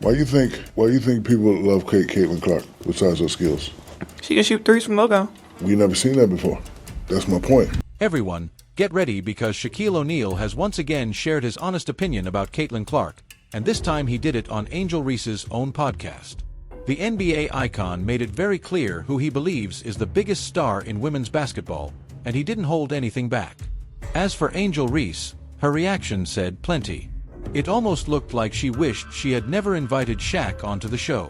Why you think people love Caitlin Clark besides her skills? She can shoot threes from logo. We never seen that before. That's my point. Everyone, get ready because Shaquille O'Neal has once again shared his honest opinion about Caitlin Clark, and this time he did it on Angel Reese's own podcast. The NBA icon made it very clear who he believes is the biggest star in women's basketball, and he didn't hold anything back. As for Angel Reese, her reaction said plenty. It almost looked like she wished she had never invited Shaq onto the show.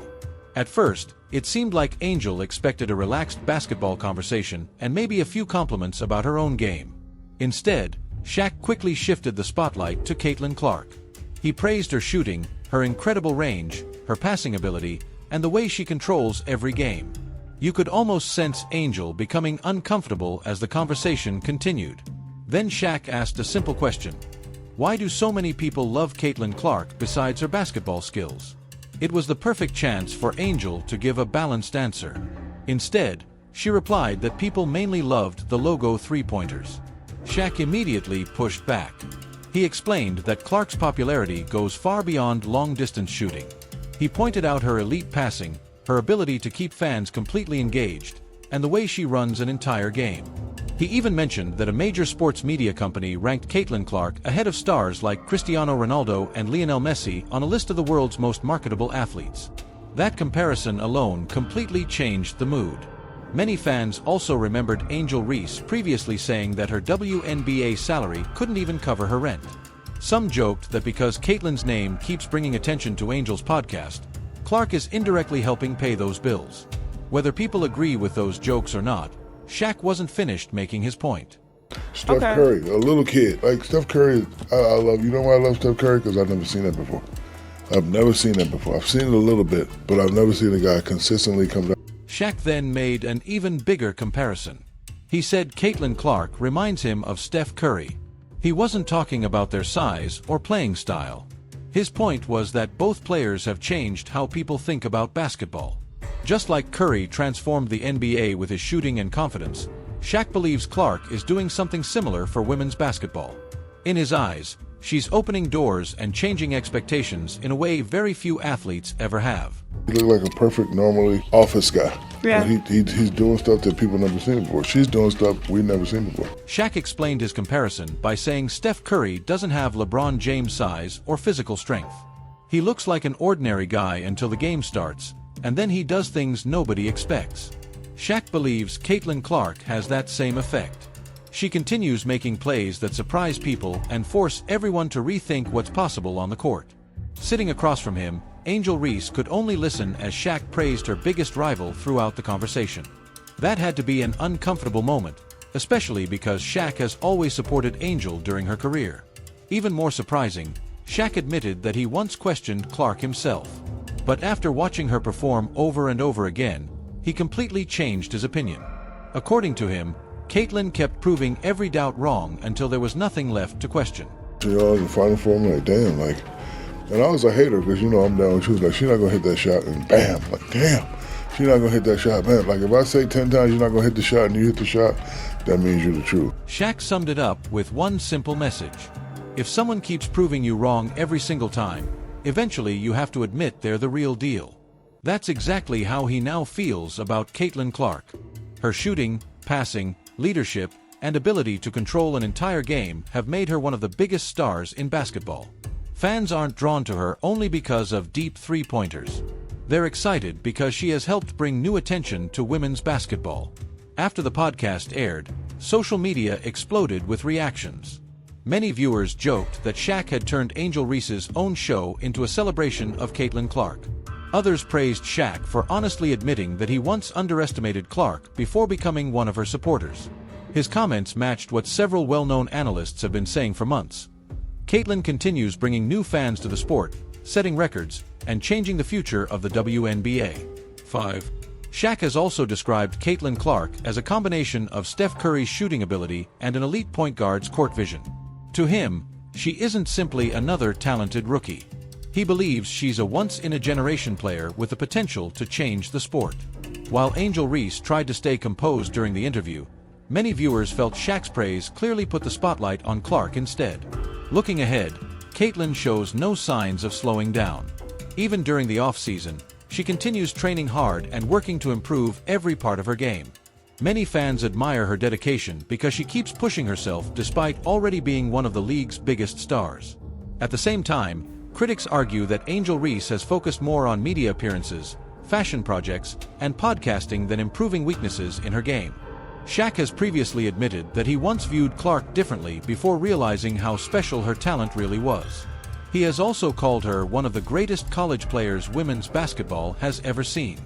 At first, it seemed like Angel expected a relaxed basketball conversation and maybe a few compliments about her own game. Instead, Shaq quickly shifted the spotlight to Caitlin Clark. He praised her shooting, her incredible range, her passing ability, and the way she controls every game. You could almost sense Angel becoming uncomfortable as the conversation continued. Then Shaq asked a simple question. Why do so many people love Caitlin Clark besides her basketball skills? It was the perfect chance for Angel to give a balanced answer. Instead, she replied that people mainly loved the logo three-pointers. Shaq immediately pushed back. He explained that Clark's popularity goes far beyond long-distance shooting. He pointed out her elite passing, her ability to keep fans completely engaged, and the way she runs an entire game. He even mentioned that a major sports media company ranked Caitlin Clark ahead of stars like Cristiano Ronaldo and Lionel Messi on a list of the world's most marketable athletes. That comparison alone completely changed the mood. Many fans also remembered Angel Reese previously saying that her WNBA salary couldn't even cover her rent. Some joked that because Caitlin's name keeps bringing attention to Angel's podcast, Clark is indirectly helping pay those bills. Whether people agree with those jokes or not, Shaq wasn't finished making his point. Steph Curry, a little kid. Like Steph Curry, I love. You know why I love Steph Curry? Because I've never seen that before. I've seen it a little bit, but I've never seen a guy consistently come down. Shaq then made an even bigger comparison. He said Caitlin Clark reminds him of Steph Curry. He wasn't talking about their size or playing style. His point was that both players have changed how people think about basketball. Just like Curry transformed the NBA with his shooting and confidence, Shaq believes Clark is doing something similar for women's basketball. In his eyes, she's opening doors and changing expectations in a way very few athletes ever have. He looked like a perfect, normally office guy. Yeah. He's doing stuff that people never seen before. She's doing stuff we've never seen before. Shaq explained his comparison by saying Steph Curry doesn't have LeBron James' size or physical strength. He looks like an ordinary guy until the game starts, and then he does things nobody expects. Shaq believes Caitlin Clark has that same effect. She continues making plays that surprise people and force everyone to rethink what's possible on the court. Sitting across from him, Angel Reese could only listen as Shaq praised her biggest rival throughout the conversation. That had to be an uncomfortable moment, especially because Shaq has always supported Angel during her career. Even more surprising, Shaq admitted that he once questioned Clark himself. But after watching her perform over and over again, he completely changed his opinion. According to him, Caitlin kept proving every doubt wrong until there was nothing left to question. In the Final Four, I'm like, damn, like, and I was a hater because, I'm down. She was like, she's not going to hit that shot, and bam, like, damn, she's not going to hit that shot, man. Like, if I say 10 times you're not going to hit the shot and you hit the shot, that means you're the truth. Shaq summed it up with one simple message. If someone keeps proving you wrong every single time, eventually you have to admit they're the real deal. That's exactly how he now feels about Caitlin Clark. Her shooting, passing, leadership, and ability to control an entire game have made her one of the biggest stars in basketball. Fans aren't drawn to her only because of deep three-pointers. They're excited because she has helped bring new attention to women's basketball. After the podcast aired, social media exploded with reactions. Many viewers joked that Shaq had turned Angel Reese's own show into a celebration of Caitlin Clark. Others praised Shaq for honestly admitting that he once underestimated Clark before becoming one of her supporters. His comments matched what several well-known analysts have been saying for months. Caitlin continues bringing new fans to the sport, setting records, and changing the future of the WNBA. 5. Shaq has also described Caitlin Clark as a combination of Steph Curry's shooting ability and an elite point guard's court vision. To him, she isn't simply another talented rookie. He believes she's a once-in-a-generation player with the potential to change the sport. While Angel Reese tried to stay composed during the interview, many viewers felt Shaq's praise clearly put the spotlight on Clark instead. Looking ahead, Caitlin shows no signs of slowing down. Even during the off-season, she continues training hard and working to improve every part of her game. Many fans admire her dedication because she keeps pushing herself despite already being one of the league's biggest stars. At the same time, critics argue that Angel Reese has focused more on media appearances, fashion projects, and podcasting than improving weaknesses in her game. Shaq has previously admitted that he once viewed Clark differently before realizing how special her talent really was. He has also called her one of the greatest college players women's basketball has ever seen.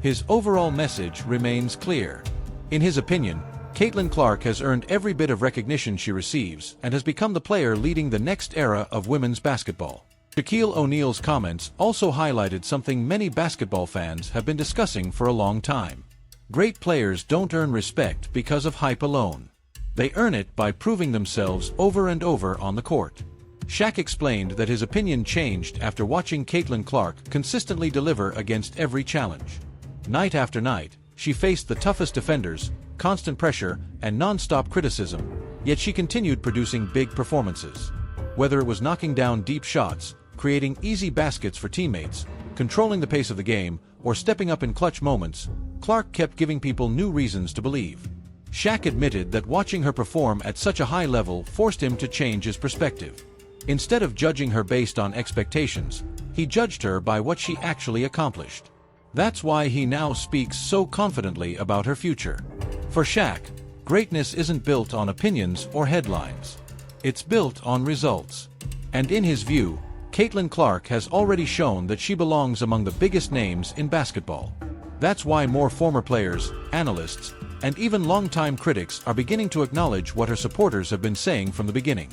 His overall message remains clear. In his opinion, Caitlin Clark has earned every bit of recognition she receives and has become the player leading the next era of women's basketball. Shaquille O'Neal's comments also highlighted something many basketball fans have been discussing for a long time. Great players don't earn respect because of hype alone. They earn it by proving themselves over and over on the court. Shaq explained that his opinion changed after watching Caitlin Clark consistently deliver against every challenge. Night after night, she faced the toughest defenders, constant pressure, and non-stop criticism, yet she continued producing big performances. Whether it was knocking down deep shots, creating easy baskets for teammates, controlling the pace of the game, or stepping up in clutch moments, Clark kept giving people new reasons to believe. Shaq admitted that watching her perform at such a high level forced him to change his perspective. Instead of judging her based on expectations, he judged her by what she actually accomplished. That's why he now speaks so confidently about her future. For Shaq, greatness isn't built on opinions or headlines. It's built on results. And in his view, Caitlin Clark has already shown that she belongs among the biggest names in basketball. That's why more former players, analysts, and even longtime critics are beginning to acknowledge what her supporters have been saying from the beginning.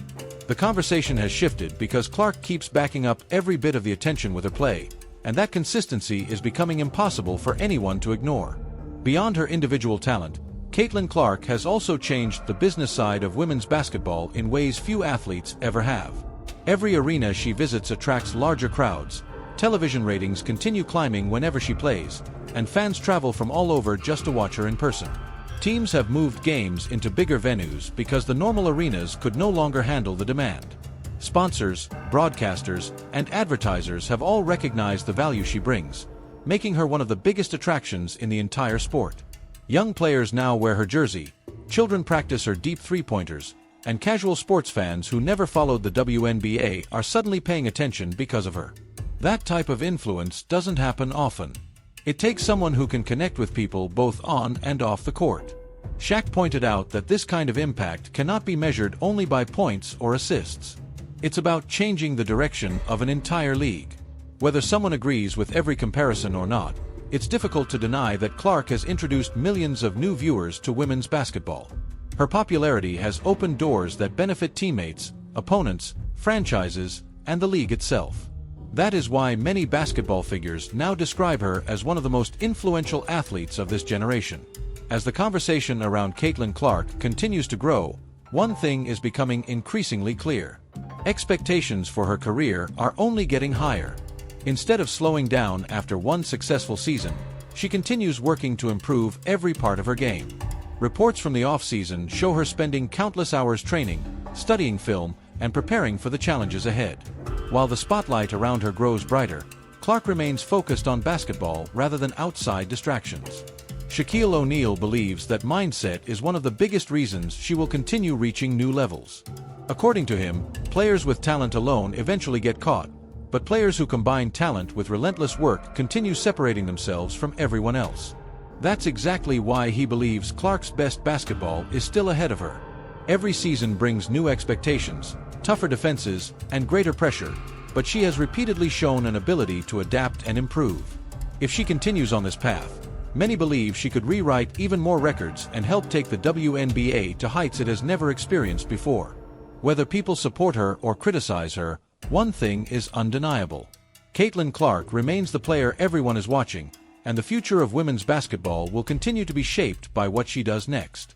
The conversation has shifted because Clark keeps backing up every bit of the attention with her play, and that consistency is becoming impossible for anyone to ignore. Beyond her individual talent, Caitlin Clark has also changed the business side of women's basketball in ways few athletes ever have. Every arena she visits attracts larger crowds, television ratings continue climbing whenever she plays, and fans travel from all over just to watch her in person. Teams have moved games into bigger venues because the normal arenas could no longer handle the demand. Sponsors, broadcasters, and advertisers have all recognized the value she brings, making her one of the biggest attractions in the entire sport. Young players now wear her jersey, children practice her deep three-pointers, and casual sports fans who never followed the WNBA are suddenly paying attention because of her. That type of influence doesn't happen often. It takes someone who can connect with people both on and off the court. Shaq pointed out that this kind of impact cannot be measured only by points or assists. It's about changing the direction of an entire league. Whether someone agrees with every comparison or not, it's difficult to deny that Clark has introduced millions of new viewers to women's basketball. Her popularity has opened doors that benefit teammates, opponents, franchises, and the league itself. That is why many basketball figures now describe her as one of the most influential athletes of this generation. As the conversation around Caitlin Clark continues to grow, one thing is becoming increasingly clear. Expectations for her career are only getting higher. Instead of slowing down after one successful season, she continues working to improve every part of her game. Reports from the off-season show her spending countless hours training, studying film, and preparing for the challenges ahead. While the spotlight around her grows brighter, Clark remains focused on basketball rather than outside distractions. Shaquille O'Neal believes that mindset is one of the biggest reasons she will continue reaching new levels. According to him, players with talent alone eventually get caught, but players who combine talent with relentless work continue separating themselves from everyone else. That's exactly why he believes Clark's best basketball is still ahead of her. Every season brings new expectations, tougher defenses, and greater pressure, but she has repeatedly shown an ability to adapt and improve. If she continues on this path, many believe she could rewrite even more records and help take the WNBA to heights it has never experienced before. Whether people support her or criticize her, one thing is undeniable. Caitlin Clark remains the player everyone is watching, and the future of women's basketball will continue to be shaped by what she does next.